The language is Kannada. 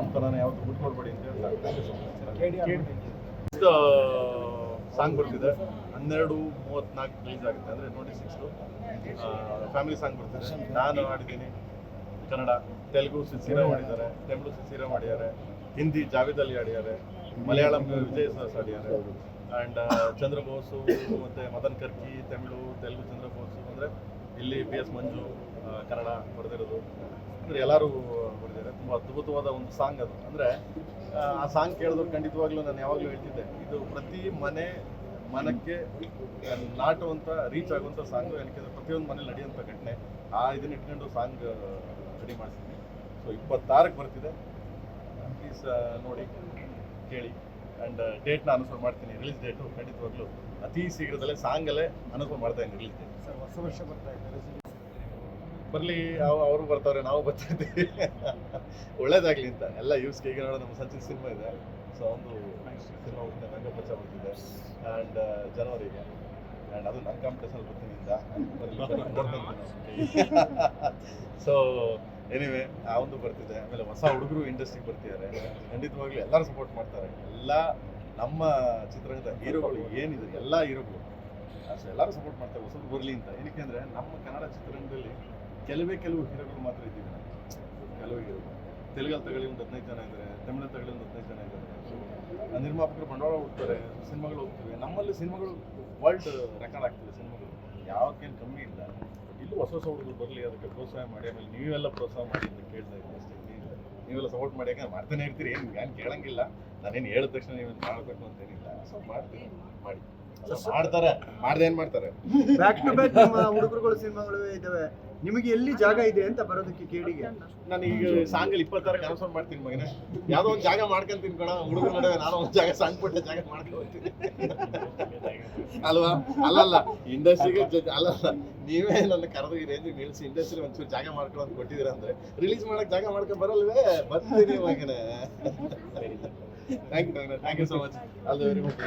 ನಮ್ಮ ತನನ ಯಾವತ್ತೂ ಬಿಟ್ಕೊಡ್ಬೇಡಿ ಅಂತ ಹೇಳ್ತಾರೆ. ಸಾಂಗ್ ಬರ್ತಿದೆ 12:34 ರಿಲೀಸ್ ಆಗುತ್ತೆ, ಅಂದರೆ 26 ಫ್ಯಾಮಿಲಿ ಸಾಂಗ್ ಬರ್ತಿದೆ. ನಾನು ಆಡಿದ್ದೀನಿ ಕನ್ನಡ, ತೆಲುಗು ಸಿಸಿರಾ ಮಾಡಿದ್ದಾರೆ, ತಮಿಳು ಸಿಸಿರಾ ಮಾಡಿದ್ದಾರೆ, ಹಿಂದಿ ಜಾವೇದ್ ಅಲಿ ಆಡಿದ್ದಾರೆ, ಮಲಯಾಳಂ ವಿಜಯ್ ಸಹಸ್ ಆಡಿದ್ದಾರೆ. ಆ್ಯಂಡ್ ಚಂದ್ರಬೋಸು ಮತ್ತು ಮದನ್ ಕರ್ಕಿ ತಮಿಳು, ತೆಲುಗು ಚಂದ್ರಬೋಸು, ಅಂದರೆ ಇಲ್ಲಿ PS ಮಂಜು ಕನ್ನಡ ಬರೆದಿರೋದು. ಅಂದರೆ ಎಲ್ಲರೂ ಬರೆದಿದ್ದಾರೆ. ತುಂಬ ಅದ್ಭುತವಾದ ಒಂದು ಸಾಂಗ್ ಅದು. ಅಂದರೆ ಆ ಸಾಂಗ್ ಕೇಳಿದವ್ರು ಖಂಡಿತವಾಗ್ಲೂ ನಾನು ಯಾವಾಗಲೂ ಹೇಳ್ತಿದ್ದೆ, ಇದು ಪ್ರತಿ ಮನಕ್ಕೆ ನಾಟುವಂಥ ರೀಚ್ ಆಗುವಂಥ ಸಾಂಗು. ಏನಕ್ಕೆ ಪ್ರತಿಯೊಂದು ಮನೇಲಿ ನಡೆಯುವಂಥ ಘಟನೆ. ಇದನ್ನ ಇಟ್ಕೊಂಡು ಸಾಂಗ್ ರೆಡಿ ಮಾಡ್ತೀನಿ. ಸೊ 26ಕ್ಕೆ ಬರ್ತಿದೆ, ಪ್ಲೀಸ್ ನೋಡಿ ಕೇಳಿ. ಆ್ಯಂಡ್ ಡೇಟ್ನ ಅನೌನ್ಸ್ ಮಾಡ್ತೀನಿ, ರಿಲೀಸ್ ಡೇಟು ಖಂಡಿತವಾಗ್ಲೂ ಅತಿ ಶೀಘ್ರದಲ್ಲೇ ಸಾಂಗಲ್ಲೇ ಅನೌನ್ಸ್ ಮಾಡ್ತಾ ಇದ್ದೀನಿ ರಿಲೀಸ್ ಡೇಟ್. ಸರ್ ಹೊಸ ವರ್ಷ ಬರ್ತಾ ಇದೆ, ಬರಲಿ, ಅವರು ಬರ್ತಾವ್ರೆ, ನಾವು ಬರ್ತಾ ಇದ್ದೀವಿ. ಒಳ್ಳೇದಾಗಲಿ ಅಂತ ಎಲ್ಲ ಯೂಸ್ಗೆ. ಈಗ ನೋಡೋ ನಮ್ಮ ಸಂಚಿತ್ ಸಿನಿಮಾ ಇದೆ, ಸೊ ಒಂದು ಸಿನಿಮಾ ಹುಟ್ಟಿದ ರಂಗಪಚ್ಚ ಬರ್ತಿದೆ. ಆ್ಯಂಡ್ ಜನವರಿಗೆ, ಆ್ಯಂಡ್ ಅದು ನನ್ನ ಕಾಂಪಿಟೇಷನ್ ಬರ್ತೀನಿ ಇಂದ ಸೊ ಎನಿವೆ ಆ ಒಂದು ಬರ್ತಿದೆ. ಆಮೇಲೆ ಹೊಸ ಹುಡುಗರು ಇಂಡಸ್ಟ್ರಿಗೆ ಬರ್ತಿದ್ದಾರೆ, ಖಂಡಿತವಾಗ್ಲೂ ಎಲ್ಲರೂ ಸಪೋರ್ಟ್ ಮಾಡ್ತಾರೆ. ಎಲ್ಲ ನಮ್ಮ ಚಿತ್ರರಂಗದ ಹೀರೋಗಳು ಏನಿದೆ ಎಲ್ಲ ಹೀರೋಗಳು ಎಲ್ಲರೂ ಸಪೋರ್ಟ್ ಮಾಡ್ತಾರೆ, ಹೊಸದು ಬರಲಿ ಅಂತ. ಏನಕ್ಕೆ ಅಂದರೆ ನಮ್ಮ ಕನ್ನಡ ಚಿತ್ರರಂಗದಲ್ಲಿ ಕೆಲವು ಹೀರೋಗಳು ಮಾತ್ರ ಇದ್ದೀವಿ ನಾವು. ಕೆಲವು ಹೀರೋಗಳು ತೆಲುಗಲ್ಲಿ ತಗೊಳ್ಳಿ ಒಂದು 15 ಜನ ಇದ್ದಾರೆ, ತಮಿಳಲ್ಲಿ ತಗೊಳ್ಳಿ ಒಂದು 15 ಜನ ಇದ್ದಾರೆ. ಸೊ ನಿರ್ಮಾಪಕರು ಬಂಡವಾಳ ಹುಡ್ತಾರೆ, ಸಿನಿಮಾಗಳು ಹೋಗ್ತಿವೆ. ನಮ್ಮಲ್ಲಿ ಸಿನಿಮಾಗಳು ವರ್ಲ್ಡ್ ರೆಕಾರ್ಡ್ ಆಗ್ತಿದೆ, ಸಿನಿಮಾಗಳು ಯಾವತ್ತೇನು ಕಮ್ಮಿ ಇಲ್ಲ. ಇಲ್ಲೂ ಹೊಸ ಹುಡುಗರು ಬರಲಿ, ಅದಕ್ಕೆ ಪ್ರೋತ್ಸಾಹ ಮಾಡಿ. ಆಮೇಲೆ ನೀವೆಲ್ಲ ಪ್ರೋತ್ಸಾಹ ಮಾಡಿ ಅಂತ ಕೇಳ್ತಾ ಇದ್ದೀನಿ ಅಷ್ಟೇ. ನೀವೆಲ್ಲ ಸಪೋರ್ಟ್ ಮಾಡಿ, ಯಾಕಂದ್ರೆ ಮಾಡ್ತಾನೆ ಇರ್ತೀರಿ, ಏನು ಕೇಳಂಗಿಲ್ಲ. ನಾನೇನು ಹೇಳಿದ ತಕ್ಷಣ ನೀವೇನು ಮಾಡಬೇಕು ಅಂತೇನಿಲ್ಲ. ಸೊ ಮಾಡ್ತೀನಿ, ಮಾಡಿ ಮಾಡ್ತಾರೆ, ಮಾಡ್ದೆ ಏನು ಮಾಡ್ತಾರೆ. ಬ್ಯಾಕ್ ಟು ಬ್ಯಾಕ್ ನಮ್ಮ ಹುಡುಗರುಗಳು ಸಿನಿಮಾಗಳು ಇದ್ದಾವೆ. ನಿಮಗೆ ಎಲ್ಲಿ ಜಾಗ ಇದೆ ಅಂತ ಬರೋದಕ್ಕೆ ಕೇಳಿಗೆ? ನಾನು ಈಗ ಸಾಂಗಲ್ಲಿ 26ಕ್ಕೆ ಅನೌನ್ಸ್ ಮಾಡ್ತೀನಿ ಮಗನೇ. ಯಾವುದೋ ಒಂದು ಜಾಗ ಮಾಡ್ಕೊಂತೀನಿ ಕಣ, ಹುಡುಗರ ನಡುವೆ ನಾನು ಒಂದು ಜಾಗ ಸಾಂಗ್ ಪುಟ್ಟ ಜಾಗ ಮಾಡ್ಕೊಳ್ತೀನಿ ಅಲ್ವಾ? ಅಲ್ಲಲ್ಲ ಇಂಡಸ್ಟ್ರಿಗೆ ಅಲ್ಲಲ್ಲ, ನೀವೇ ನನ್ನ ಕರೆದು ಈ ರೇಂಜಿಗೆ ನಿಲ್ಲಿಸಿ ಇಂಡಸ್ಟ್ರಿ ಒಂಚೂರು ಜಾಗ ಮಾಡ್ಕೊಳ್ಳೋದು ಕೊಟ್ಟಿದ್ದೀರಾ ಅಂದರೆ ರಿಲೀಸ್ ಮಾಡೋಕ್ಕೆ ಜಾಗ ಮಾಡ್ಕೊಂಡು ಬರಲ್ವೇ? ಬರ್ತೀನಿ ಮಗನೇ. Thank you so much. All the very much.